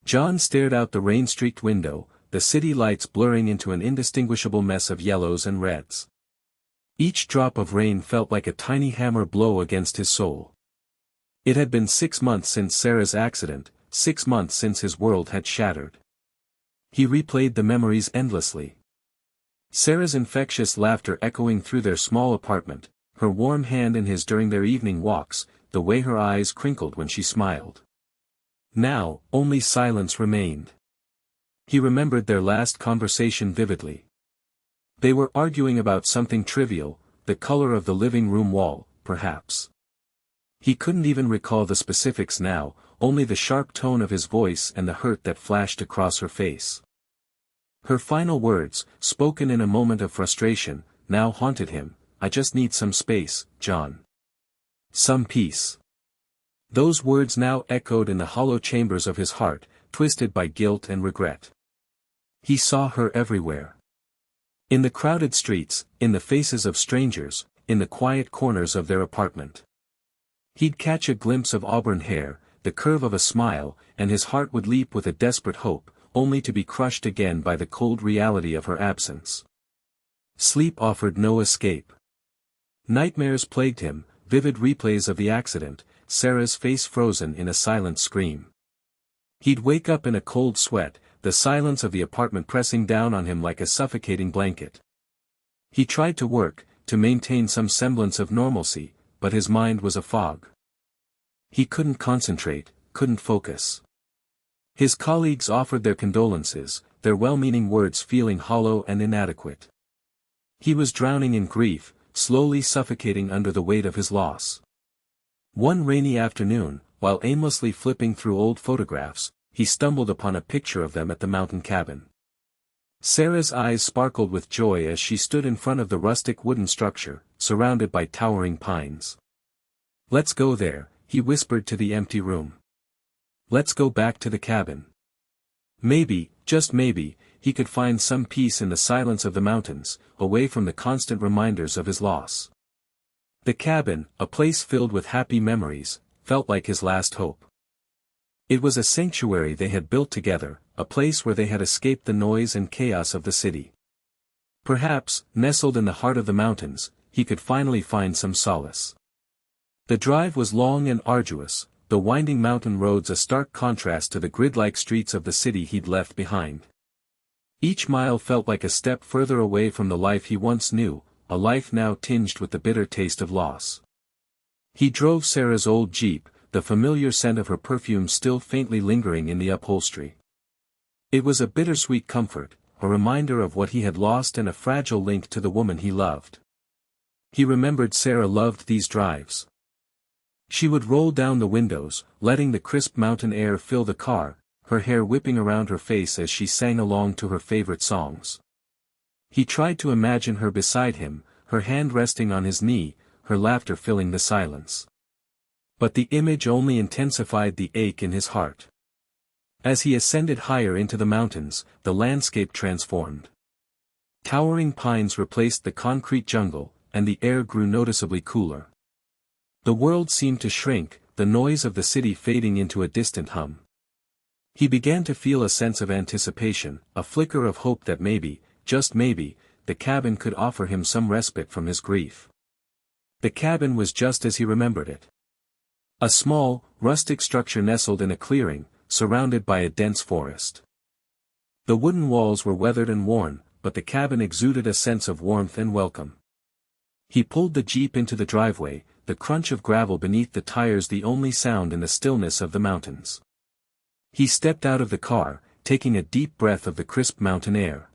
John stared out the rain-streaked window, the city lights blurring into an indistinguishable mess of yellows and reds. Each drop of rain felt like a tiny hammer blow against his soul. It had been 6 months since Sarah's accident, 6 months since his world had shattered. He replayed the memories endlessly. Sarah's infectious laughter echoing through their small apartment, her warm hand in his during their evening walks, the way her eyes crinkled when she smiled. Now, only silence remained. He remembered their last conversation vividly. They were arguing about something trivial, the color of the living room wall, perhaps. He couldn't even recall the specifics now, only the sharp tone of his voice and the hurt that flashed across her face. Her final words, spoken in a moment of frustration, now haunted him. "I just need some space, John. Some peace." Those words now echoed in the hollow chambers of his heart, twisted by guilt and regret. He saw her everywhere. In the crowded streets, in the faces of strangers, in the quiet corners of their apartment. He'd catch a glimpse of auburn hair, the curve of a smile, and his heart would leap with a desperate hope, only to be crushed again by the cold reality of her absence. Sleep offered no escape. Nightmares plagued him, vivid replays of the accident, Sarah's face frozen in a silent scream. He'd wake up in a cold sweat, the silence of the apartment pressing down on him like a suffocating blanket. He tried to work, to maintain some semblance of normalcy, but his mind was a fog. He couldn't concentrate, couldn't focus. His colleagues offered their condolences, their well-meaning words feeling hollow and inadequate. He was drowning in grief, slowly suffocating under the weight of his loss. One rainy afternoon, while aimlessly flipping through old photographs, he stumbled upon a picture of them at the mountain cabin. Sarah's eyes sparkled with joy as she stood in front of the rustic wooden structure, surrounded by towering pines. "Let's go there," he whispered to the empty room. "Let's go back to the cabin." Maybe, just maybe, he could find some peace in the silence of the mountains, away from the constant reminders of his loss. The cabin, a place filled with happy memories, felt like his last hope. It was a sanctuary they had built together, a place where they had escaped the noise and chaos of the city. Perhaps, nestled in the heart of the mountains, he could finally find some solace. The drive was long and arduous, the winding mountain roads a stark contrast to the grid-like streets of the city he'd left behind. Each mile felt like a step further away from the life he once knew, a life now tinged with the bitter taste of loss. He drove Sarah's old Jeep, the familiar scent of her perfume still faintly lingering in the upholstery. It was a bittersweet comfort, a reminder of what he had lost and a fragile link to the woman he loved. He remembered Sarah loved these drives. She would roll down the windows, letting the crisp mountain air fill the car, her hair whipping around her face as she sang along to her favorite songs. He tried to imagine her beside him, her hand resting on his knee, her laughter filling the silence. But the image only intensified the ache in his heart. As he ascended higher into the mountains, the landscape transformed. Towering pines replaced the concrete jungle, and the air grew noticeably cooler. The world seemed to shrink, the noise of the city fading into a distant hum. He began to feel a sense of anticipation, a flicker of hope that maybe, just maybe, the cabin could offer him some respite from his grief. The cabin was just as he remembered it. A small, rustic structure nestled in a clearing, surrounded by a dense forest. The wooden walls were weathered and worn, but the cabin exuded a sense of warmth and welcome. He pulled the Jeep into the driveway, the crunch of gravel beneath the tires the only sound in the stillness of the mountains. He stepped out of the car, taking a deep breath of the crisp mountain air.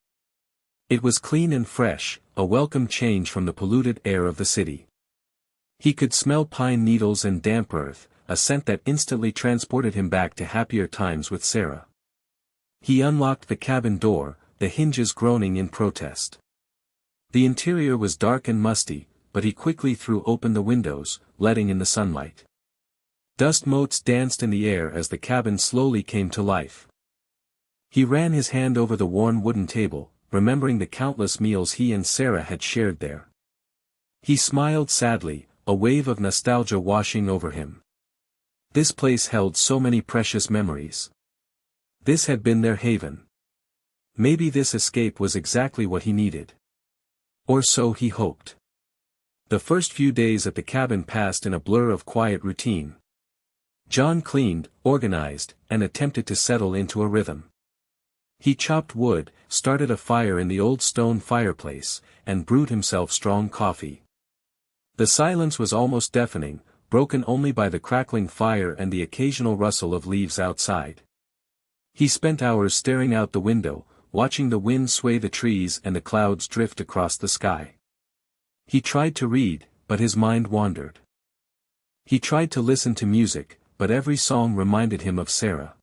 It was clean and fresh, a welcome change from the polluted air of the city. He could smell pine needles and damp earth, a scent that instantly transported him back to happier times with Sarah. He unlocked the cabin door, the hinges groaning in protest. The interior was dark and musty, but he quickly threw open the windows, letting in the sunlight. Dust motes danced in the air as the cabin slowly came to life. He ran his hand over the worn wooden table, remembering the countless meals he and Sarah had shared there. He smiled sadly, a wave of nostalgia washing over him. This place held so many precious memories. This had been their haven. Maybe this escape was exactly what he needed. Or so he hoped. The first few days at the cabin passed in a blur of quiet routine. John cleaned, organized, and attempted to settle into a rhythm. He chopped wood, started a fire in the old stone fireplace, and brewed himself strong coffee. The silence was almost deafening, broken only by the crackling fire and the occasional rustle of leaves outside. He spent hours staring out the window, watching the wind sway the trees and the clouds drift across the sky. He tried to read, but his mind wandered. He tried to listen to music, but every song reminded him of Sarah.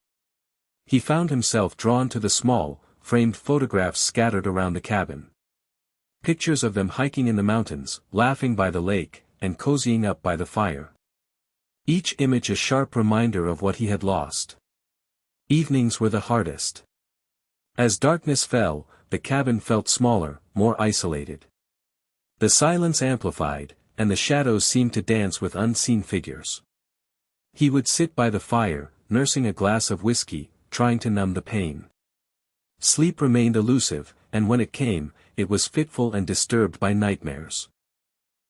He found himself drawn to the small, framed photographs scattered around the cabin. Pictures of them hiking in the mountains, laughing by the lake, and cozying up by the fire. Each image a sharp reminder of what he had lost. Evenings were the hardest. As darkness fell, the cabin felt smaller, more isolated. The silence amplified, and the shadows seemed to dance with unseen figures. He would sit by the fire, nursing a glass of whiskey, trying to numb the pain. Sleep remained elusive, and when it came, it was fitful and disturbed by nightmares.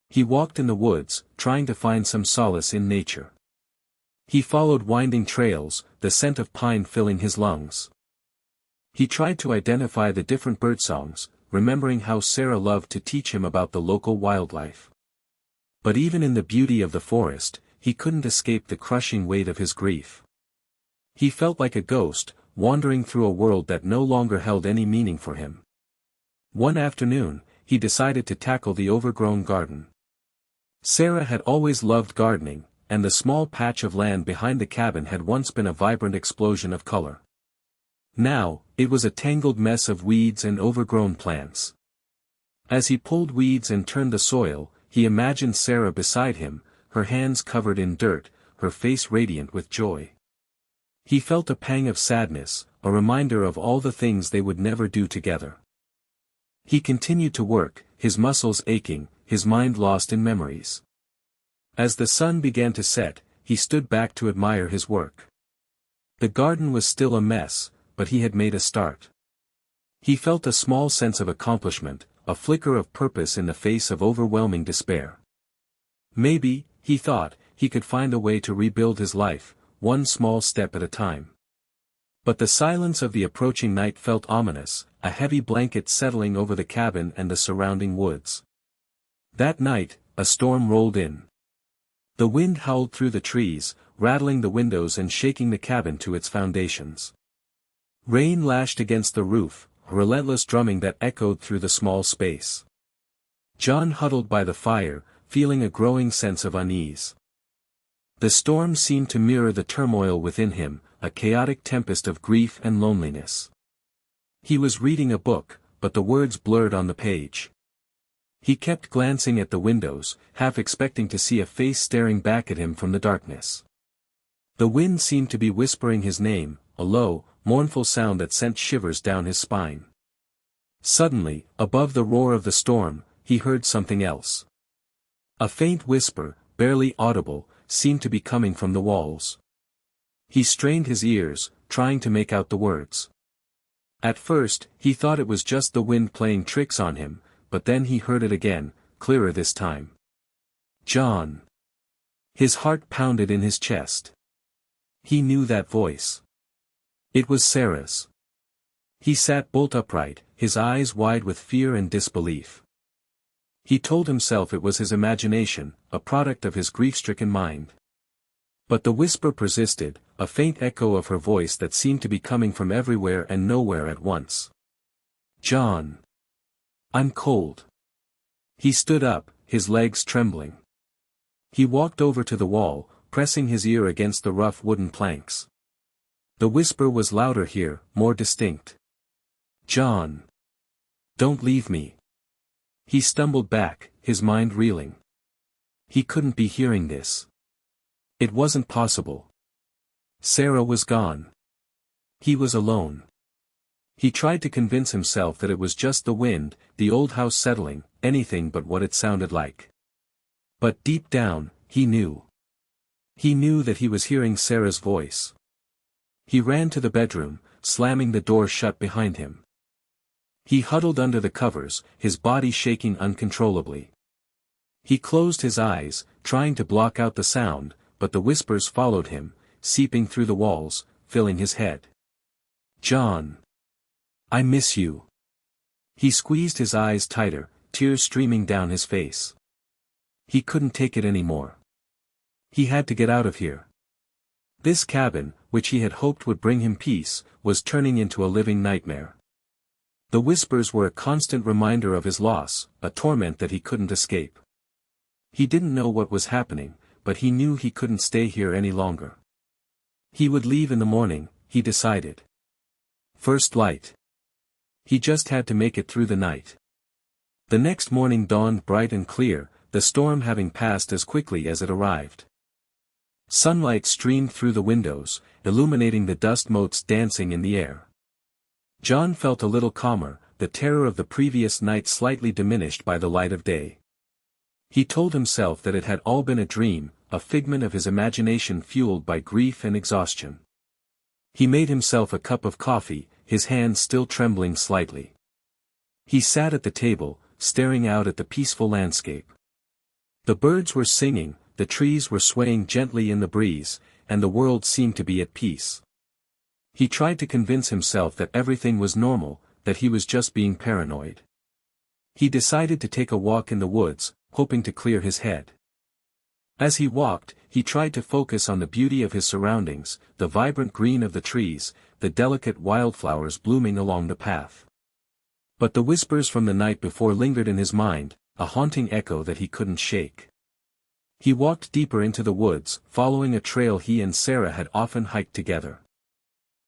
He walked in the woods, trying to find some solace in nature. He followed winding trails, the scent of pine filling his lungs. He tried to identify the different birdsongs, remembering how Sarah loved to teach him about the local wildlife. But even in the beauty of the forest, he couldn't escape the crushing weight of his grief. He felt like a ghost, wandering through a world that no longer held any meaning for him. One afternoon, he decided to tackle the overgrown garden. Sarah had always loved gardening, and the small patch of land behind the cabin had once been a vibrant explosion of color. Now, it was a tangled mess of weeds and overgrown plants. As he pulled weeds and turned the soil, he imagined Sarah beside him, her hands covered in dirt, her face radiant with joy. He felt a pang of sadness, a reminder of all the things they would never do together. He continued to work, his muscles aching, his mind lost in memories. As the sun began to set, he stood back to admire his work. The garden was still a mess, but he had made a start. He felt a small sense of accomplishment, a flicker of purpose in the face of overwhelming despair. Maybe, he thought, he could find a way to rebuild his life, one small step at a time. But the silence of the approaching night felt ominous, a heavy blanket settling over the cabin and the surrounding woods. That night, a storm rolled in. The wind howled through the trees, rattling the windows and shaking the cabin to its foundations. Rain lashed against the roof, a relentless drumming that echoed through the small space. John huddled by the fire, feeling a growing sense of unease. The storm seemed to mirror the turmoil within him, a chaotic tempest of grief and loneliness. He was reading a book, but the words blurred on the page. He kept glancing at the windows, half expecting to see a face staring back at him from the darkness. The wind seemed to be whispering his name, a low, mournful sound that sent shivers down his spine. Suddenly, above the roar of the storm, he heard something else. A faint whisper, barely audible, seemed to be coming from the walls. He strained his ears, trying to make out the words. At first, he thought it was just the wind playing tricks on him, but then he heard it again, clearer this time. John. His heart pounded in his chest. He knew that voice. It was Sarah's. He sat bolt upright, his eyes wide with fear and disbelief. He told himself it was his imagination, a product of his grief-stricken mind. But the whisper persisted, a faint echo of her voice that seemed to be coming from everywhere and nowhere at once. John. I'm cold. He stood up, his legs trembling. He walked over to the wall, pressing his ear against the rough wooden planks. The whisper was louder here, more distinct. John. Don't leave me. He stumbled back, his mind reeling. He couldn't be hearing this. It wasn't possible. Sarah was gone. He was alone. He tried to convince himself that it was just the wind, the old house settling, anything but what it sounded like. But deep down, he knew. He knew that he was hearing Sarah's voice. He ran to the bedroom, slamming the door shut behind him. He huddled under the covers, his body shaking uncontrollably. He closed his eyes, trying to block out the sound, but the whispers followed him, seeping through the walls, filling his head. "John. I miss you." He squeezed his eyes tighter, tears streaming down his face. He couldn't take it anymore. He had to get out of here. This cabin, which he had hoped would bring him peace, was turning into a living nightmare. The whispers were a constant reminder of his loss, a torment that he couldn't escape. He didn't know what was happening, but he knew he couldn't stay here any longer. He would leave in the morning, he decided. First light. He just had to make it through the night. The next morning dawned bright and clear, the storm having passed as quickly as it arrived. Sunlight streamed through the windows, illuminating the dust motes dancing in the air. John felt a little calmer, the terror of the previous night slightly diminished by the light of day. He told himself that it had all been a dream, a figment of his imagination fueled by grief and exhaustion. He made himself a cup of coffee, his hands still trembling slightly. He sat at the table, staring out at the peaceful landscape. The birds were singing, the trees were swaying gently in the breeze, and the world seemed to be at peace. He tried to convince himself that everything was normal, that he was just being paranoid. He decided to take a walk in the woods, hoping to clear his head. As he walked, he tried to focus on the beauty of his surroundings, the vibrant green of the trees, the delicate wildflowers blooming along the path. But the whispers from the night before lingered in his mind, a haunting echo that he couldn't shake. He walked deeper into the woods, following a trail he and Sarah had often hiked together.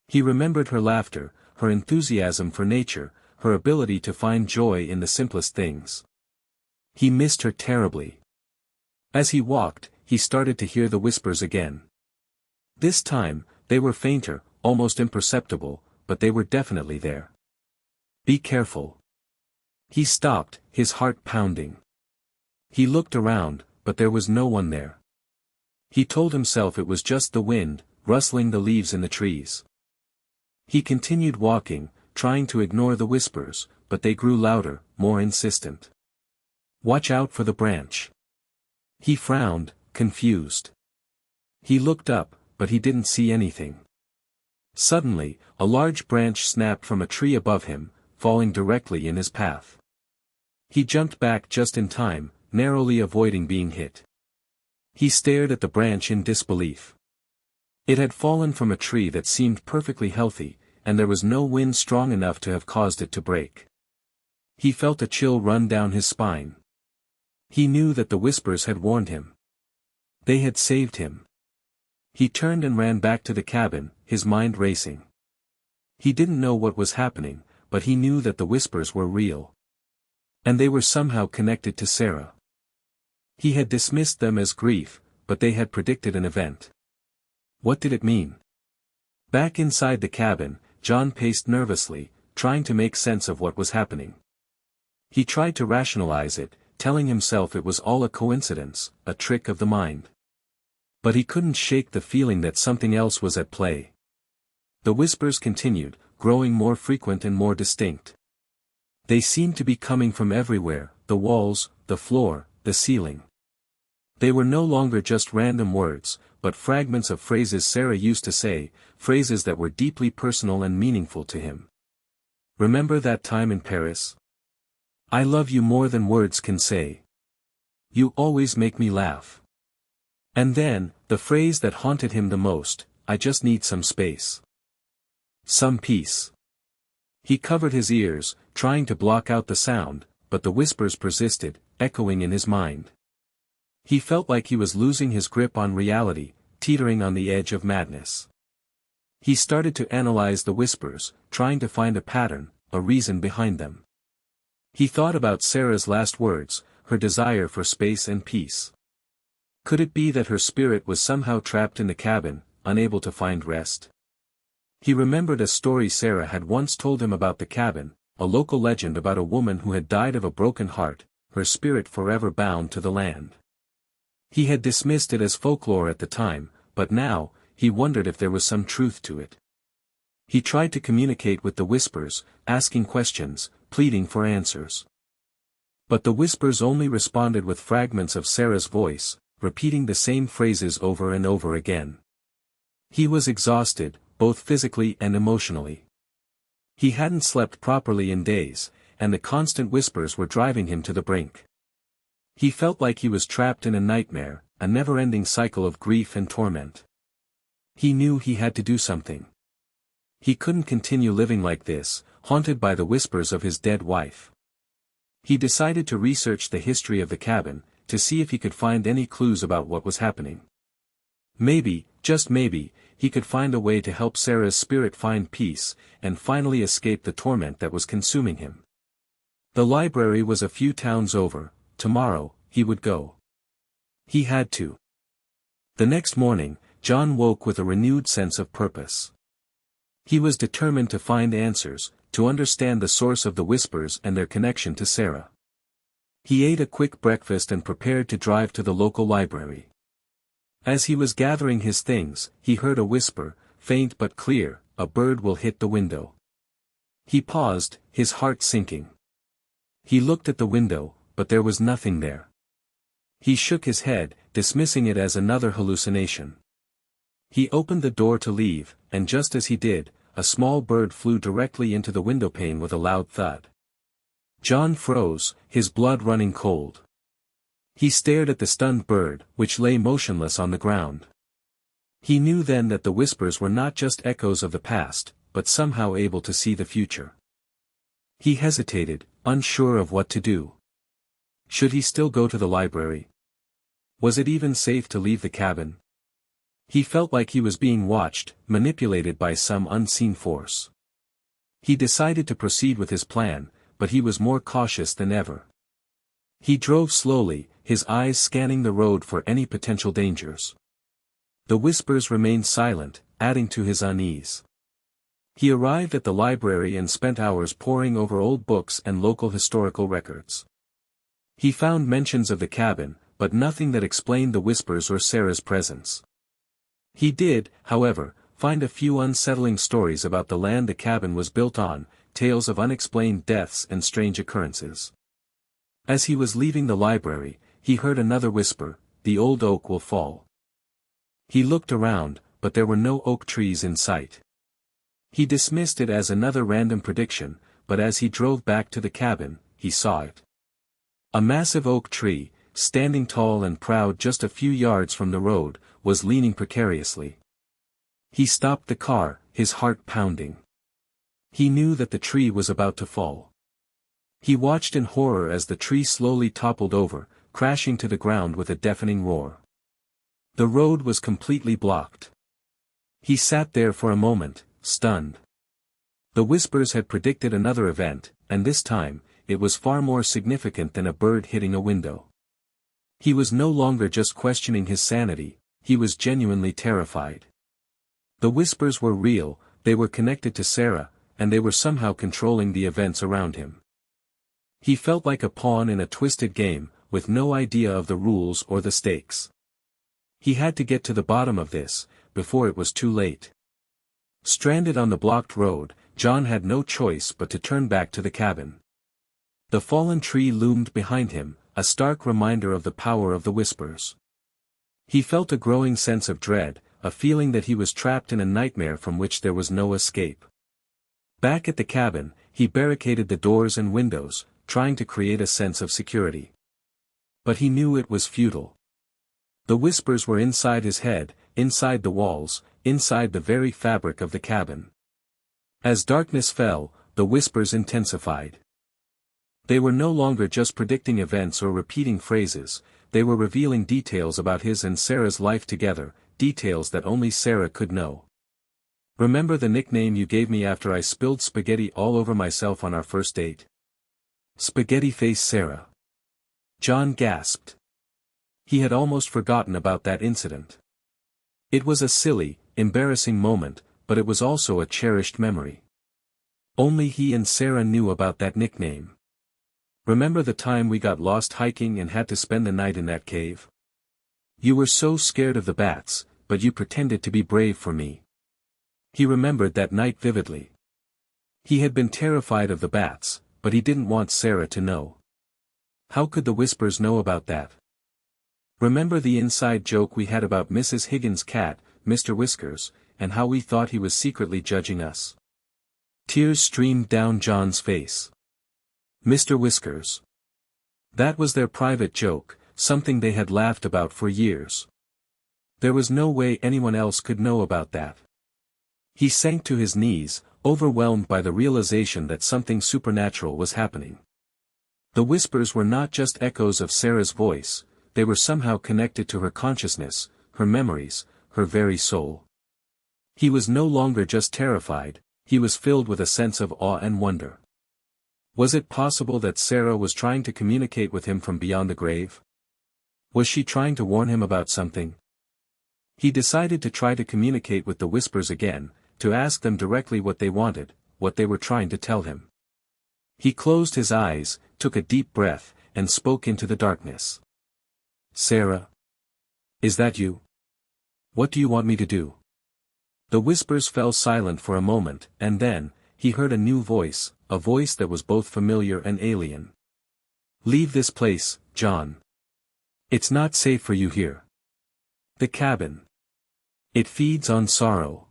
He remembered her laughter, her enthusiasm for nature, her ability to find joy in the simplest things. He missed her terribly. As he walked, he started to hear the whispers again. This time, they were fainter, almost imperceptible, but they were definitely there. "Be careful." He stopped, his heart pounding. He looked around, but there was no one there. He told himself it was just the wind, rustling the leaves in the trees. He continued walking, trying to ignore the whispers, but they grew louder, more insistent. "Watch out for the branch." He frowned, confused. He looked up, but he didn't see anything. Suddenly, a large branch snapped from a tree above him, falling directly in his path. He jumped back just in time, narrowly avoiding being hit. He stared at the branch in disbelief. It had fallen from a tree that seemed perfectly healthy, and there was no wind strong enough to have caused it to break. He felt a chill run down his spine. He knew that the whispers had warned him. They had saved him. He turned and ran back to the cabin, his mind racing. He didn't know what was happening, but he knew that the whispers were real. And they were somehow connected to Sarah. He had dismissed them as grief, but they had predicted an event. What did it mean? Back inside the cabin, John paced nervously, trying to make sense of what was happening. He tried to rationalize it, telling himself it was all a coincidence, a trick of the mind. But he couldn't shake the feeling that something else was at play. The whispers continued, growing more frequent and more distinct. They seemed to be coming from everywhere, the walls, the floor, the ceiling. They were no longer just random words, but fragments of phrases Sarah used to say, phrases that were deeply personal and meaningful to him. "Remember that time in Paris? I love you more than words can say. You always make me laugh." And then, the phrase that haunted him the most, "I just need some space. Some peace." He covered his ears, trying to block out the sound, but the whispers persisted, echoing in his mind. He felt like he was losing his grip on reality, teetering on the edge of madness. He started to analyze the whispers, trying to find a pattern, a reason behind them. He thought about Sarah's last words, her desire for space and peace. Could it be that her spirit was somehow trapped in the cabin, unable to find rest? He remembered a story Sarah had once told him about the cabin, a local legend about a woman who had died of a broken heart, her spirit forever bound to the land. He had dismissed it as folklore at the time, but now, he wondered if there was some truth to it. He tried to communicate with the whispers, asking questions, pleading for answers. But the whispers only responded with fragments of Sarah's voice, repeating the same phrases over and over again. He was exhausted, both physically and emotionally. He hadn't slept properly in days, and the constant whispers were driving him to the brink. He felt like he was trapped in a nightmare, a never-ending cycle of grief and torment. He knew he had to do something. He couldn't continue living like this, haunted by the whispers of his dead wife. He decided to research the history of the cabin, to see if he could find any clues about what was happening. Maybe, just maybe, he could find a way to help Sarah's spirit find peace, and finally escape the torment that was consuming him. The library was a few towns over. Tomorrow, he would go. He had to. The next morning, John woke with a renewed sense of purpose. He was determined to find answers, to understand the source of the whispers and their connection to Sarah. He ate a quick breakfast and prepared to drive to the local library. As he was gathering his things, he heard a whisper, faint but clear, "A bird will hit the window." He paused, his heart sinking. He looked at the window, but there was nothing there. He shook his head, dismissing it as another hallucination. He opened the door to leave, and just as he did, a small bird flew directly into the windowpane with a loud thud. John froze, his blood running cold. He stared at the stunned bird, which lay motionless on the ground. He knew then that the whispers were not just echoes of the past, but somehow able to see the future. He hesitated, unsure of what to do. Should he still go to the library? Was it even safe to leave the cabin? He felt like he was being watched, manipulated by some unseen force. He decided to proceed with his plan, but he was more cautious than ever. He drove slowly, his eyes scanning the road for any potential dangers. The whispers remained silent, adding to his unease. He arrived at the library and spent hours poring over old books and local historical records. He found mentions of the cabin, but nothing that explained the whispers or Sarah's presence. He did, however, find a few unsettling stories about the land the cabin was built on, tales of unexplained deaths and strange occurrences. As he was leaving the library, he heard another whisper, "The old oak will fall." He looked around, but there were no oak trees in sight. He dismissed it as another random prediction, but as he drove back to the cabin, he saw it. A massive oak tree, standing tall and proud just a few yards from the road, was leaning precariously. He stopped the car, his heart pounding. He knew that the tree was about to fall. He watched in horror as the tree slowly toppled over, crashing to the ground with a deafening roar. The road was completely blocked. He sat there for a moment, stunned. The whispers had predicted another event, and this time, it was far more significant than a bird hitting a window. He was no longer just questioning his sanity, he was genuinely terrified. The whispers were real, they were connected to Sarah, and they were somehow controlling the events around him. He felt like a pawn in a twisted game, with no idea of the rules or the stakes. He had to get to the bottom of this, before it was too late. Stranded on the blocked road, John had no choice but to turn back to the cabin. The fallen tree loomed behind him, a stark reminder of the power of the whispers. He felt a growing sense of dread, a feeling that he was trapped in a nightmare from which there was no escape. Back at the cabin, he barricaded the doors and windows, trying to create a sense of security. But he knew it was futile. The whispers were inside his head, inside the walls, inside the very fabric of the cabin. As darkness fell, the whispers intensified. They were no longer just predicting events or repeating phrases, they were revealing details about his and Sarah's life together, details that only Sarah could know. "Remember the nickname you gave me after I spilled spaghetti all over myself on our first date?" "Spaghetti Face Sarah." John gasped. He had almost forgotten about that incident. It was a silly, embarrassing moment, but it was also a cherished memory. Only he and Sarah knew about that nickname. "Remember the time we got lost hiking and had to spend the night in that cave? You were so scared of the bats, but you pretended to be brave for me." He remembered that night vividly. He had been terrified of the bats, but he didn't want Sarah to know. How could the Whispers know about that? Remember the inside joke we had about Mrs. Higgins' cat, Mr. Whiskers, and how we thought he was secretly judging us? Tears streamed down John's face. Mr. Whiskers. That was their private joke, something they had laughed about for years. There was no way anyone else could know about that. He sank to his knees, overwhelmed by the realization that something supernatural was happening. The Whispers were not just echoes of Sarah's voice, they were somehow connected to her consciousness, her memories, her very soul. He was no longer just terrified, he was filled with a sense of awe and wonder. Was it possible that Sarah was trying to communicate with him from beyond the grave? Was she trying to warn him about something? He decided to try to communicate with the Whispers again, to ask them directly what they wanted, what they were trying to tell him. He closed his eyes, took a deep breath, and spoke into the darkness. Sarah? Is that you? What do you want me to do? The Whispers fell silent for a moment, and then, he heard a new voice, a voice that was both familiar and alien. Leave this place, John. It's not safe for you here. The cabin. It feeds on sorrow.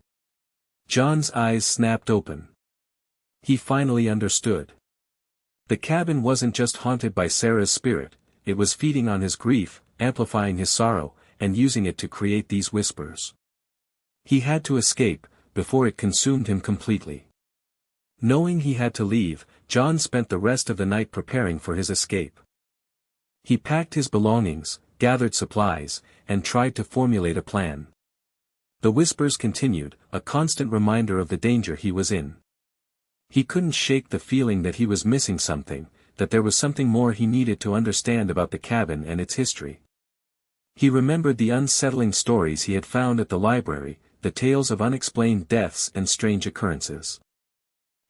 John's eyes snapped open. He finally understood. The cabin wasn't just haunted by Sarah's spirit, it was feeding on his grief, amplifying his sorrow, and using it to create these whispers. He had to escape, before it consumed him completely. Knowing he had to leave, John spent the rest of the night preparing for his escape. He packed his belongings, gathered supplies, and tried to formulate a plan. The whispers continued, a constant reminder of the danger he was in. He couldn't shake the feeling that he was missing something, that there was something more he needed to understand about the cabin and its history. He remembered the unsettling stories he had found at the library, the tales of unexplained deaths and strange occurrences.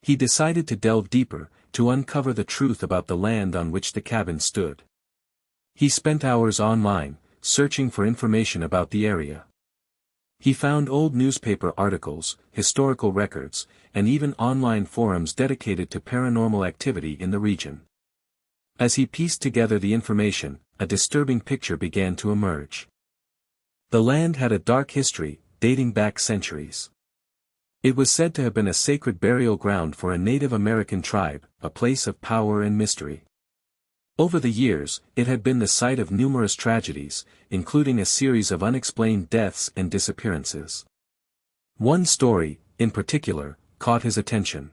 He decided to delve deeper, to uncover the truth about the land on which the cabin stood. He spent hours online, searching for information about the area. He found old newspaper articles, historical records, and even online forums dedicated to paranormal activity in the region. As he pieced together the information, a disturbing picture began to emerge. The land had a dark history, dating back centuries. It was said to have been a sacred burial ground for a Native American tribe, a place of power and mystery. Over the years, it had been the site of numerous tragedies, including a series of unexplained deaths and disappearances. One story, in particular, caught his attention.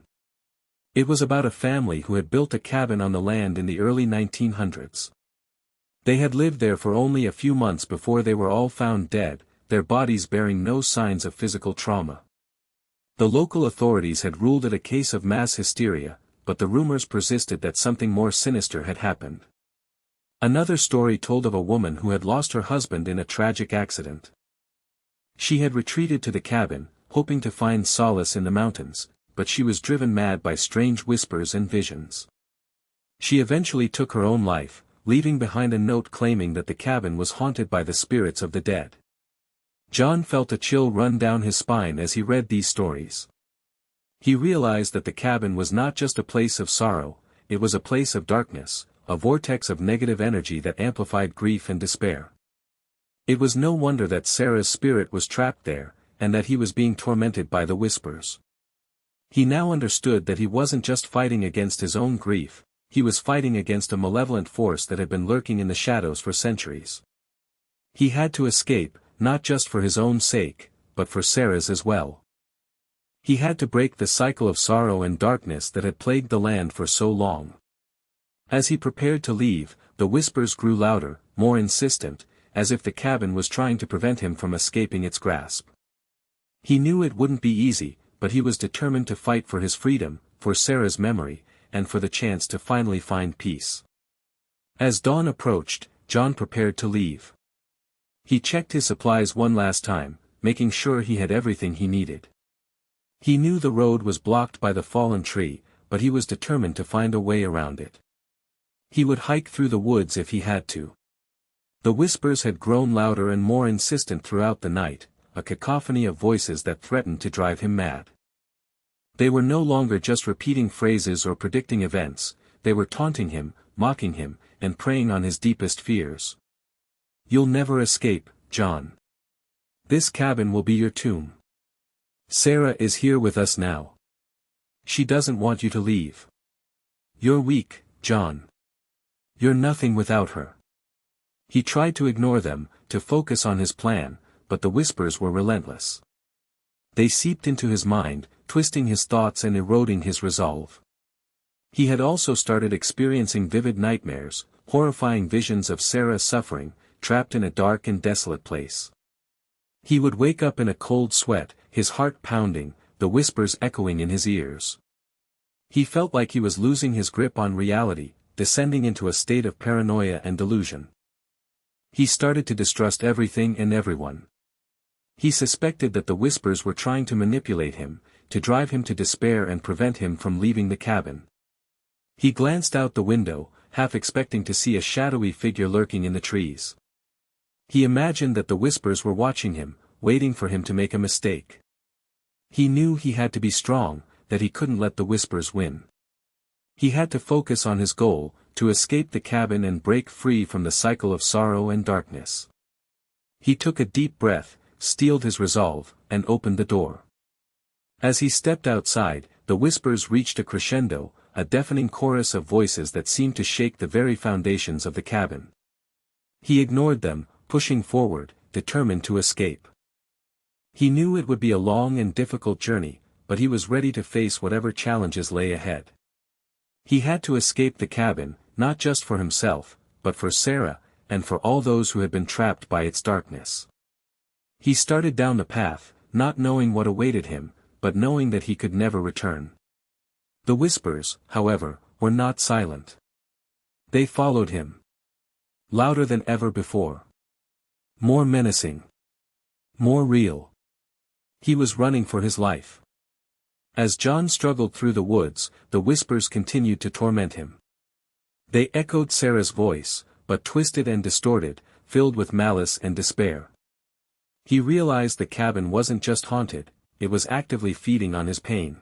It was about a family who had built a cabin on the land in the early 1900s. They had lived there for only a few months before they were all found dead, their bodies bearing no signs of physical trauma. The local authorities had ruled it a case of mass hysteria, but the rumors persisted that something more sinister had happened. Another story told of a woman who had lost her husband in a tragic accident. She had retreated to the cabin, hoping to find solace in the mountains, but she was driven mad by strange whispers and visions. She eventually took her own life, leaving behind a note claiming that the cabin was haunted by the spirits of the dead. John felt a chill run down his spine as he read these stories. He realized that the cabin was not just a place of sorrow, it was a place of darkness, a vortex of negative energy that amplified grief and despair. It was no wonder that Sarah's spirit was trapped there, and that he was being tormented by the whispers. He now understood that he wasn't just fighting against his own grief, he was fighting against a malevolent force that had been lurking in the shadows for centuries. He had to escape, not just for his own sake, but for Sarah's as well. He had to break the cycle of sorrow and darkness that had plagued the land for so long. As he prepared to leave, the whispers grew louder, more insistent, as if the cabin was trying to prevent him from escaping its grasp. He knew it wouldn't be easy, but he was determined to fight for his freedom, for Sarah's memory, and for the chance to finally find peace. As dawn approached, John prepared to leave. He checked his supplies one last time, making sure he had everything he needed. He knew the road was blocked by the fallen tree, but he was determined to find a way around it. He would hike through the woods if he had to. The whispers had grown louder and more insistent throughout the night, a cacophony of voices that threatened to drive him mad. They were no longer just repeating phrases or predicting events, they were taunting him, mocking him, and preying on his deepest fears. "You'll never escape, John. This cabin will be your tomb. Sarah is here with us now. She doesn't want you to leave. You're weak, John. You're nothing without her." He tried to ignore them, to focus on his plan, but the whispers were relentless. They seeped into his mind, twisting his thoughts and eroding his resolve. He had also started experiencing vivid nightmares, horrifying visions of Sarah suffering, trapped in a dark and desolate place. He would wake up in a cold sweat, his heart pounding, the whispers echoing in his ears. He felt like he was losing his grip on reality, descending into a state of paranoia and delusion. He started to distrust everything and everyone. He suspected that the whispers were trying to manipulate him, to drive him to despair and prevent him from leaving the cabin. He glanced out the window, half expecting to see a shadowy figure lurking in the trees. He imagined that the whispers were watching him, waiting for him to make a mistake. He knew he had to be strong, that he couldn't let the whispers win. He had to focus on his goal, to escape the cabin and break free from the cycle of sorrow and darkness. He took a deep breath, steeled his resolve, and opened the door. As he stepped outside, the whispers reached a crescendo, a deafening chorus of voices that seemed to shake the very foundations of the cabin. He ignored them, pushing forward, determined to escape. He knew it would be a long and difficult journey, but he was ready to face whatever challenges lay ahead. He had to escape the cabin, not just for himself, but for Sarah, and for all those who had been trapped by its darkness. He started down the path, not knowing what awaited him, but knowing that he could never return. The whispers, however, were not silent. They followed him. Louder than ever before. More menacing. More real. He was running for his life. As John struggled through the woods, the whispers continued to torment him. They echoed Sarah's voice, but twisted and distorted, filled with malice and despair. He realized the cabin wasn't just haunted, it was actively feeding on his pain.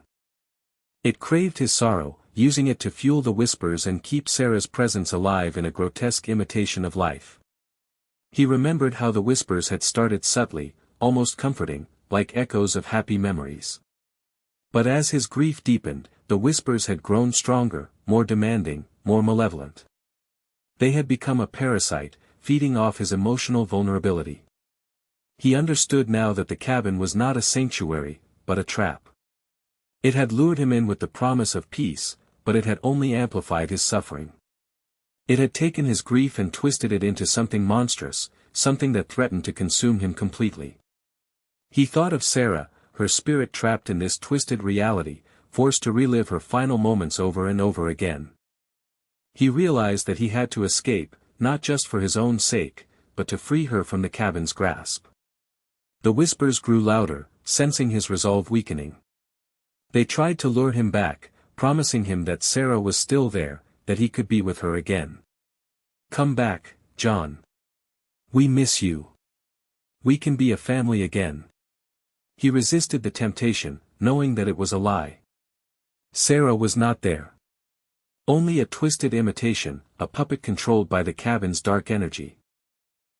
It craved his sorrow, using it to fuel the whispers and keep Sarah's presence alive in a grotesque imitation of life. He remembered how the whispers had started subtly, almost comforting, like echoes of happy memories. But as his grief deepened, the whispers had grown stronger, more demanding, more malevolent. They had become a parasite, feeding off his emotional vulnerability. He understood now that the cabin was not a sanctuary, but a trap. It had lured him in with the promise of peace, but it had only amplified his suffering. It had taken his grief and twisted it into something monstrous, something that threatened to consume him completely. He thought of Sarah, her spirit trapped in this twisted reality, forced to relive her final moments over and over again. He realized that he had to escape, not just for his own sake, but to free her from the cabin's grasp. The whispers grew louder, sensing his resolve weakening. They tried to lure him back, promising him that Sarah was still there, that he could be with her again. "Come back, John. We miss you. We can be a family again." He resisted the temptation, knowing that it was a lie. Sarah was not there. Only a twisted imitation, a puppet controlled by the cabin's dark energy.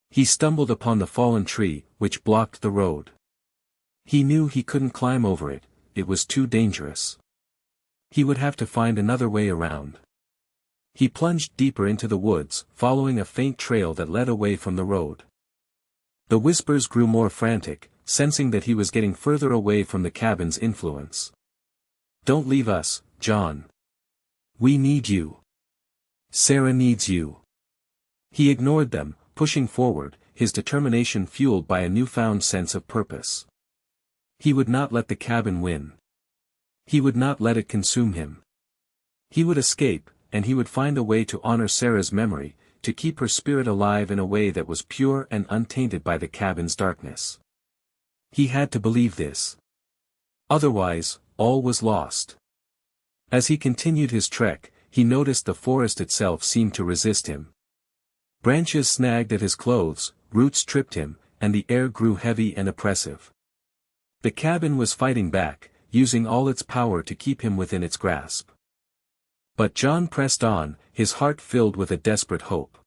He stumbled upon the fallen tree, which blocked the road. He knew he couldn't climb over it, it was too dangerous. He would have to find another way around. He plunged deeper into the woods, following a faint trail that led away from the road. The whispers grew more frantic, sensing that he was getting further away from the cabin's influence. "Don't leave us, John. We need you. Sarah needs you." He ignored them, pushing forward, his determination fueled by a newfound sense of purpose. He would not let the cabin win. He would not let it consume him. He would escape, and he would find a way to honor Sarah's memory, to keep her spirit alive in a way that was pure and untainted by the cabin's darkness. He had to believe this. Otherwise, all was lost. As he continued his trek, he noticed the forest itself seemed to resist him. Branches snagged at his clothes, roots tripped him, and the air grew heavy and oppressive. The cabin was fighting back, using all its power to keep him within its grasp. But John pressed on, his heart filled with a desperate hope.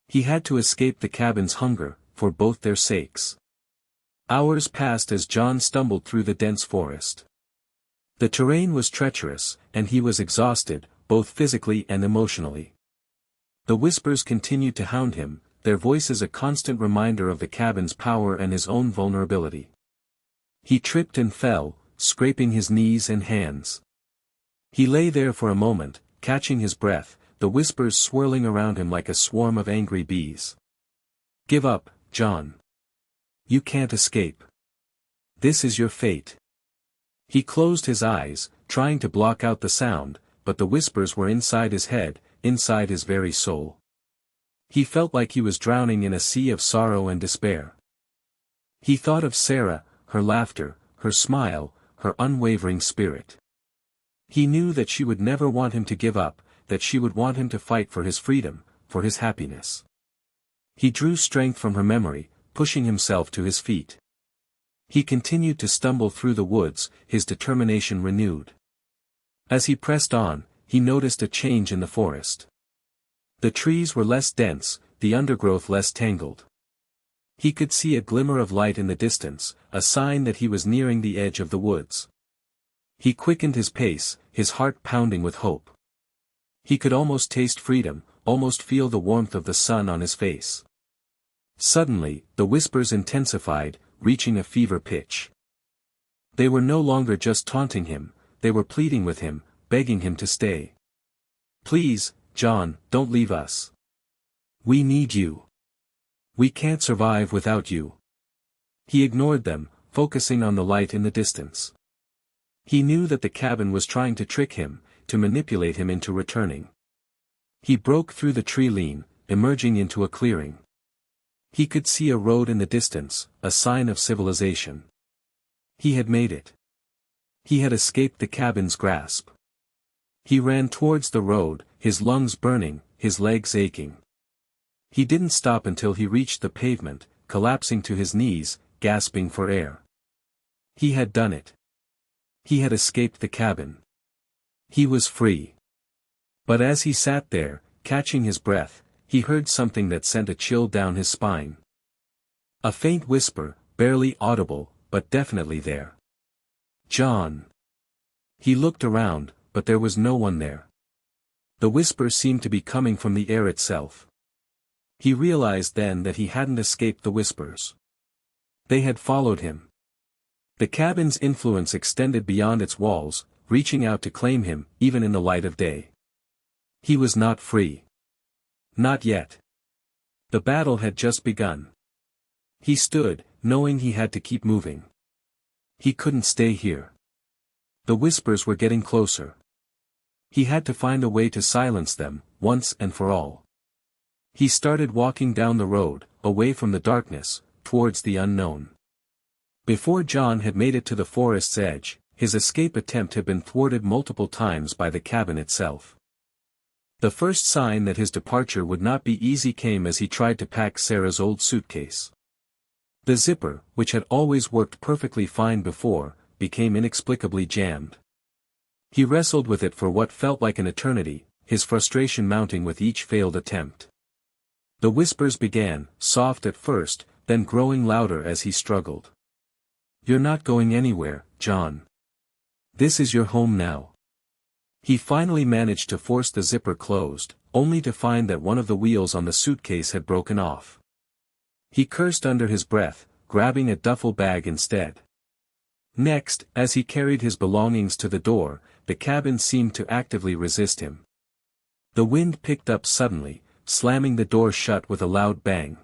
He had to escape the cabin's hunger, for both their sakes. Hours passed as John stumbled through the dense forest. The terrain was treacherous, and he was exhausted, both physically and emotionally. The whispers continued to hound him, their voices a constant reminder of the cabin's power and his own vulnerability. He tripped and fell, scraping his knees and hands. He lay there for a moment, catching his breath, the whispers swirling around him like a swarm of angry bees. "Give up, John. You can't escape. This is your fate." He closed his eyes, trying to block out the sound, but the whispers were inside his head, inside his very soul. He felt like he was drowning in a sea of sorrow and despair. He thought of Sarah, her laughter, her smile, her unwavering spirit. He knew that she would never want him to give up, that she would want him to fight for his freedom, for his happiness. He drew strength from her memory, pushing himself to his feet. He continued to stumble through the woods, his determination renewed. As he pressed on, he noticed a change in the forest. The trees were less dense, the undergrowth less tangled. He could see a glimmer of light in the distance, a sign that he was nearing the edge of the woods. He quickened his pace, his heart pounding with hope. He could almost taste freedom, almost feel the warmth of the sun on his face. Suddenly, the whispers intensified, reaching a fever pitch. They were no longer just taunting him, they were pleading with him, begging him to stay. "Please, John, don't leave us. We need you. We can't survive without you." He ignored them, focusing on the light in the distance. He knew that the cabin was trying to trick him, to manipulate him into returning. He broke through the tree line, emerging into a clearing. He could see a road in the distance, a sign of civilization. He had made it. He had escaped the cabin's grasp. He ran towards the road, his lungs burning, his legs aching. He didn't stop until he reached the pavement, collapsing to his knees, gasping for air. He had done it. He had escaped the cabin. He was free. But as he sat there, catching his breath, he heard something that sent a chill down his spine. A faint whisper, barely audible, but definitely there. "John." He looked around, but there was no one there. The whisper seemed to be coming from the air itself. He realized then that he hadn't escaped the whispers. They had followed him. The cabin's influence extended beyond its walls, reaching out to claim him, even in the light of day. He was not free. Not yet. The battle had just begun. He stood, knowing he had to keep moving. He couldn't stay here. The whispers were getting closer. He had to find a way to silence them, once and for all. He started walking down the road, away from the darkness, towards the unknown. Before John had made it to the forest's edge, his escape attempt had been thwarted multiple times by the cabin itself. The first sign that his departure would not be easy came as he tried to pack Sarah's old suitcase. The zipper, which had always worked perfectly fine before, became inexplicably jammed. He wrestled with it for what felt like an eternity, his frustration mounting with each failed attempt. The whispers began, soft at first, then growing louder as he struggled. "You're not going anywhere, John. This is your home now." He finally managed to force the zipper closed, only to find that one of the wheels on the suitcase had broken off. He cursed under his breath, grabbing a duffel bag instead. Next, as he carried his belongings to the door, the cabin seemed to actively resist him. The wind picked up suddenly, slamming the door shut with a loud bang.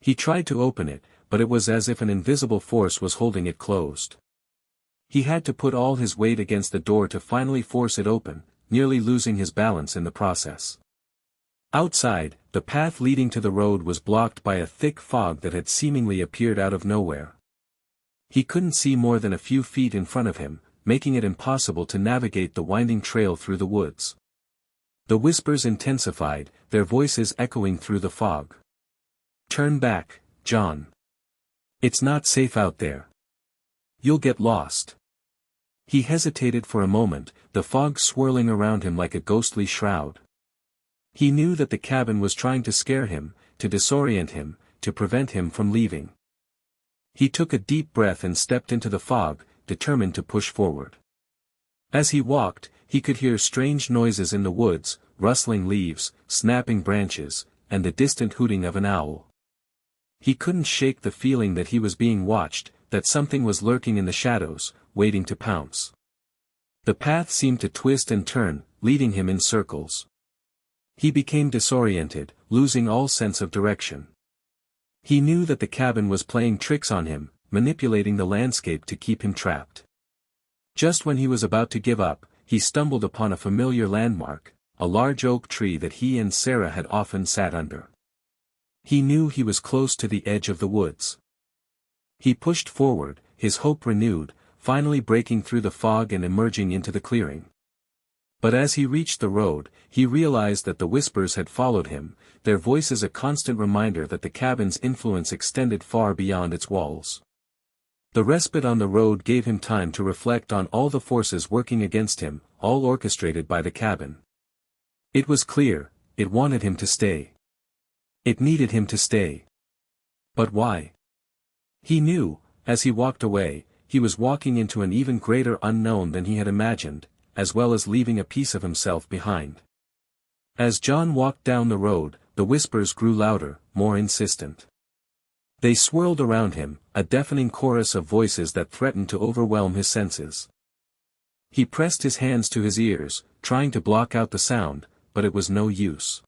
He tried to open it, but it was as if an invisible force was holding it closed. He had to put all his weight against the door to finally force it open, nearly losing his balance in the process. Outside, the path leading to the road was blocked by a thick fog that had seemingly appeared out of nowhere. He couldn't see more than a few feet in front of him, making it impossible to navigate the winding trail through the woods. The whispers intensified, their voices echoing through the fog. "Turn back, John. It's not safe out there. You'll get lost. He hesitated for a moment, the fog swirling around him like a ghostly shroud. He knew that the cabin was trying to scare him, to disorient him, to prevent him from leaving. He took a deep breath and stepped into the fog, determined to push forward. As he walked, he could hear strange noises in the woods, rustling leaves, snapping branches, and the distant hooting of an owl. He couldn't shake the feeling that he was being watched, that something was lurking in the shadows, waiting to pounce. The path seemed to twist and turn, leading him in circles. He became disoriented, losing all sense of direction. He knew that the cabin was playing tricks on him, manipulating the landscape to keep him trapped. Just when he was about to give up, he stumbled upon a familiar landmark, a large oak tree that he and Sarah had often sat under. He knew he was close to the edge of the woods. He pushed forward, his hope renewed, finally breaking through the fog and emerging into the clearing. But as he reached the road, he realized that the whispers had followed him, their voices a constant reminder that the cabin's influence extended far beyond its walls. The respite on the road gave him time to reflect on all the forces working against him, all orchestrated by the cabin. It was clear, it wanted him to stay. It needed him to stay. But why? He knew, as he walked away, he was walking into an even greater unknown than he had imagined, as well as leaving a piece of himself behind. As John walked down the road, the whispers grew louder, more insistent. They swirled around him, a deafening chorus of voices that threatened to overwhelm his senses. He pressed his hands to his ears, trying to block out the sound, but it was no use.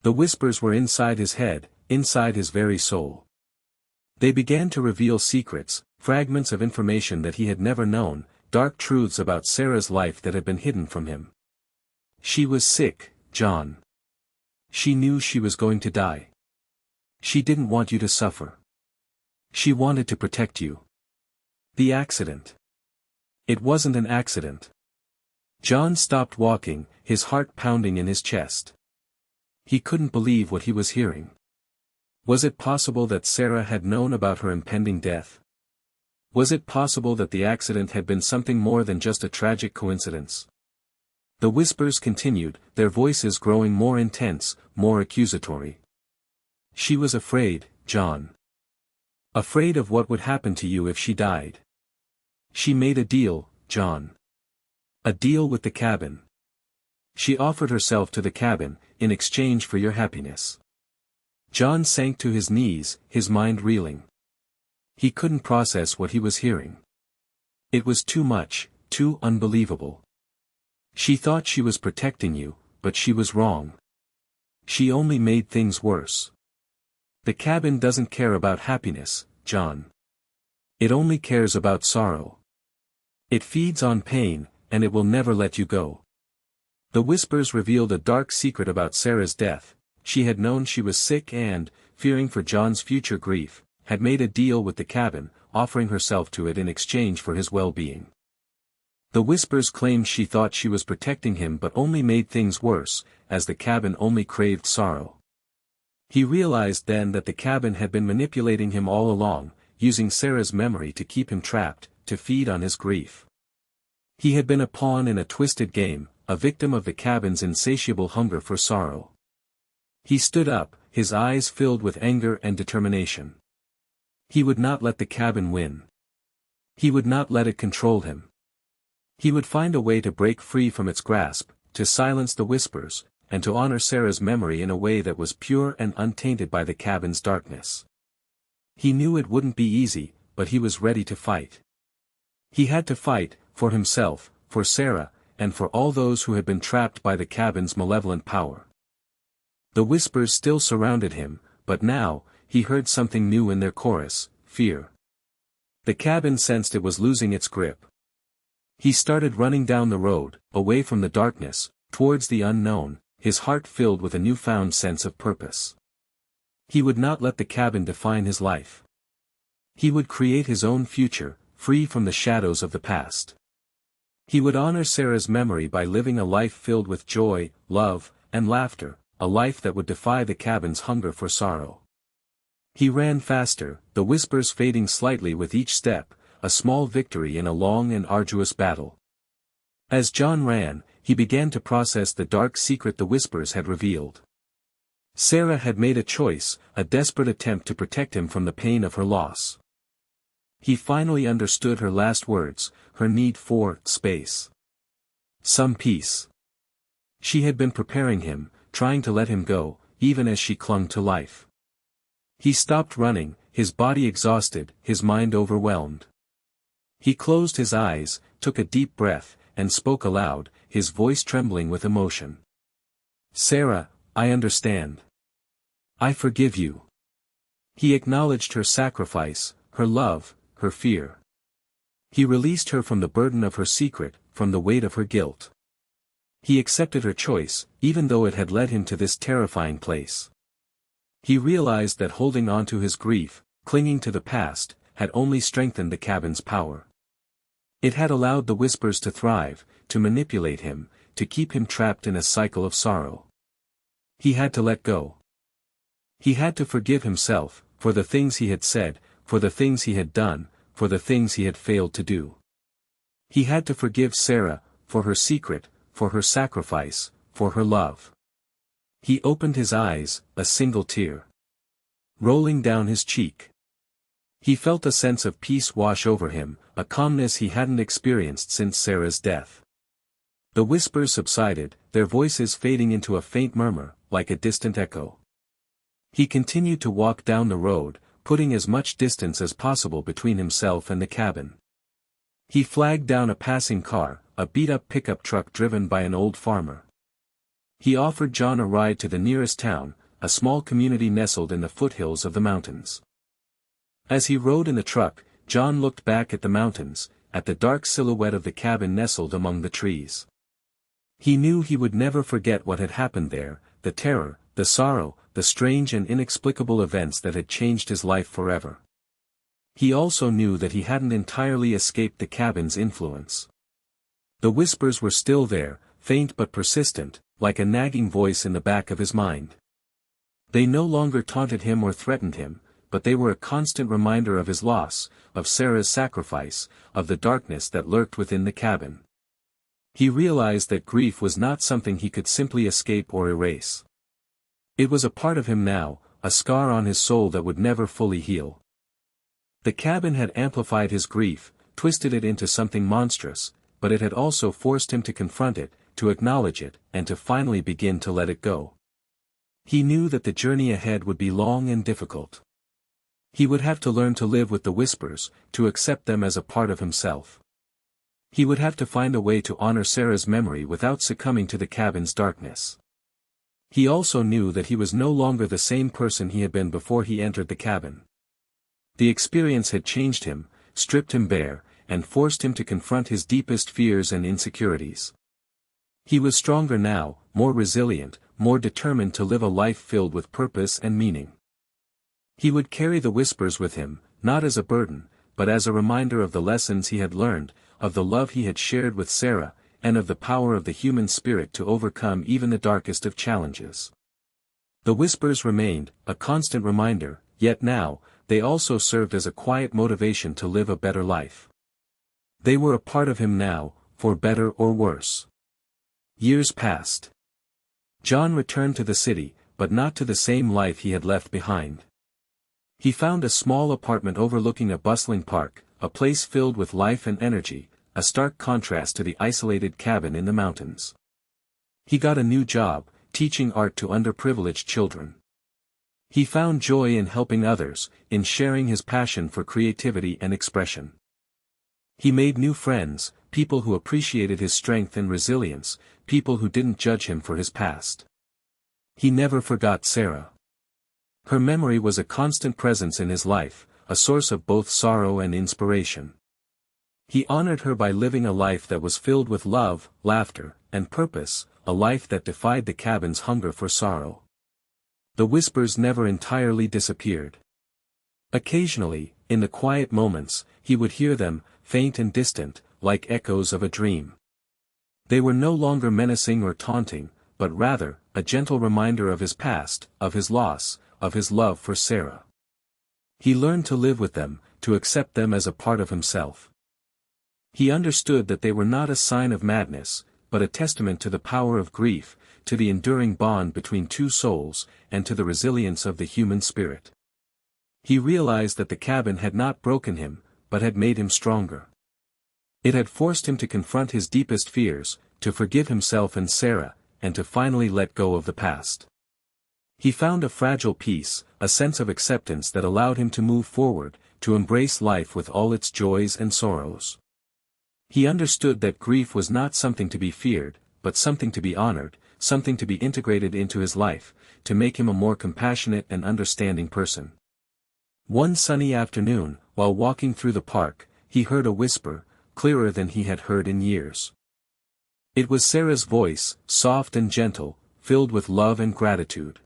The whispers were inside his head, inside his very soul. They began to reveal secrets, fragments of information that he had never known, dark truths about Sarah's life that had been hidden from him. She was sick, John. She knew she was going to die. She didn't want you to suffer. She wanted to protect you. The accident. It wasn't an accident. John stopped walking, his heart pounding in his chest. He couldn't believe what he was hearing. Was it possible that Sarah had known about her impending death? Was it possible that the accident had been something more than just a tragic coincidence? The whispers continued, their voices growing more intense, more accusatory. She was afraid, John. Afraid of what would happen to you if she died. She made a deal, John. A deal with the cabin. She offered herself to the cabin, in exchange for your happiness. John sank to his knees, his mind reeling. He couldn't process what he was hearing. It was too much, too unbelievable. She thought she was protecting you, but she was wrong. She only made things worse. The cabin doesn't care about happiness, John. It only cares about sorrow. It feeds on pain, and it will never let you go. The whispers revealed a dark secret about Sarah's death. She had known she was sick and, fearing for John's future grief, had made a deal with the cabin, offering herself to it in exchange for his well-being. The whispers claimed she thought she was protecting him but only made things worse, as the cabin only craved sorrow. He realized then that the cabin had been manipulating him all along, using Sarah's memory to keep him trapped, to feed on his grief. He had been a pawn in a twisted game, a victim of the cabin's insatiable hunger for sorrow. He stood up, his eyes filled with anger and determination. He would not let the cabin win. He would not let it control him. He would find a way to break free from its grasp, to silence the whispers, and to honor Sarah's memory in a way that was pure and untainted by the cabin's darkness. He knew it wouldn't be easy, but he was ready to fight. He had to fight, for himself, for Sarah, and for all those who had been trapped by the cabin's malevolent power. The whispers still surrounded him, but now, he heard something new in their chorus, fear. The cabin sensed it was losing its grip. He started running down the road, away from the darkness, towards the unknown, his heart filled with a newfound sense of purpose. He would not let the cabin define his life. He would create his own future, free from the shadows of the past. He would honor Sarah's memory by living a life filled with joy, love, and laughter, a life that would defy the cabin's hunger for sorrow. He ran faster, the whispers fading slightly with each step, a small victory in a long and arduous battle. As John ran, he began to process the dark secret the whispers had revealed. Sarah had made a choice, a desperate attempt to protect him from the pain of her loss. He finally understood her last words, her need for space. Some peace. She had been preparing him, trying to let him go, even as she clung to life. He stopped running, his body exhausted, his mind overwhelmed. He closed his eyes, took a deep breath, and spoke aloud, his voice trembling with emotion. "Sarah, I understand. I forgive you." He acknowledged her sacrifice, her love, her fear. He released her from the burden of her secret, from the weight of her guilt. He accepted her choice, even though it had led him to this terrifying place. He realized that holding on to his grief, clinging to the past, had only strengthened the cabin's power. It had allowed the whispers to thrive, to manipulate him, to keep him trapped in a cycle of sorrow. He had to let go. He had to forgive himself, for the things he had said, for the things he had done, for the things he had failed to do. He had to forgive Sarah, for her secret, for her sacrifice, for her love. He opened his eyes, a single tear rolling down his cheek. He felt a sense of peace wash over him, a calmness he hadn't experienced since Sarah's death. The whispers subsided, their voices fading into a faint murmur, like a distant echo. He continued to walk down the road, putting as much distance as possible between himself and the cabin. He flagged down a passing car, a beat-up pickup truck driven by an old farmer. He offered John a ride to the nearest town, a small community nestled in the foothills of the mountains. As he rode in the truck, John looked back at the mountains, at the dark silhouette of the cabin nestled among the trees. He knew he would never forget what had happened there, the terror, the sorrow, the strange and inexplicable events that had changed his life forever. He also knew that he hadn't entirely escaped the cabin's influence. The whispers were still there, faint but persistent, like a nagging voice in the back of his mind. They no longer taunted him or threatened him, but they were a constant reminder of his loss, of Sarah's sacrifice, of the darkness that lurked within the cabin. He realized that grief was not something he could simply escape or erase. It was a part of him now, a scar on his soul that would never fully heal. The cabin had amplified his grief, twisted it into something monstrous, but it had also forced him to confront it, to acknowledge it, and to finally begin to let it go. He knew that the journey ahead would be long and difficult. He would have to learn to live with the whispers, to accept them as a part of himself. He would have to find a way to honor Sarah's memory without succumbing to the cabin's darkness. He also knew that he was no longer the same person he had been before he entered the cabin. The experience had changed him, stripped him bare, and forced him to confront his deepest fears and insecurities. He was stronger now, more resilient, more determined to live a life filled with purpose and meaning. He would carry the whispers with him, not as a burden, but as a reminder of the lessons he had learned, of the love he had shared with Sarah, and of the power of the human spirit to overcome even the darkest of challenges. The whispers remained, a constant reminder, yet now, they also served as a quiet motivation to live a better life. They were a part of him now, for better or worse. Years passed. John returned to the city, but not to the same life he had left behind. He found a small apartment overlooking a bustling park, a place filled with life and energy, a stark contrast to the isolated cabin in the mountains. He got a new job, teaching art to underprivileged children. He found joy in helping others, in sharing his passion for creativity and expression. He made new friends, people who appreciated his strength and resilience, people who didn't judge him for his past. He never forgot Sarah. Her memory was a constant presence in his life, a source of both sorrow and inspiration. He honored her by living a life that was filled with love, laughter, and purpose, a life that defied the cabin's hunger for sorrow. The whispers never entirely disappeared. Occasionally, in the quiet moments, he would hear them, faint and distant, like echoes of a dream. They were no longer menacing or taunting, but rather, a gentle reminder of his past, of his loss, of his love for Sarah. He learned to live with them, to accept them as a part of himself. He understood that they were not a sign of madness, but a testament to the power of grief, to the enduring bond between two souls, and to the resilience of the human spirit. He realized that the cabin had not broken him, but had made him stronger. It had forced him to confront his deepest fears, to forgive himself and Sarah, and to finally let go of the past. He found a fragile peace, a sense of acceptance that allowed him to move forward, to embrace life with all its joys and sorrows. He understood that grief was not something to be feared, but something to be honored, something to be integrated into his life, to make him a more compassionate and understanding person. One sunny afternoon, while walking through the park, he heard a whisper, clearer than he had heard in years. It was Sarah's voice, soft and gentle, filled with love and gratitude.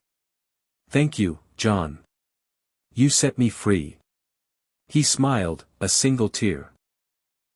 "Thank you, John. You set me free." He smiled, a single tear.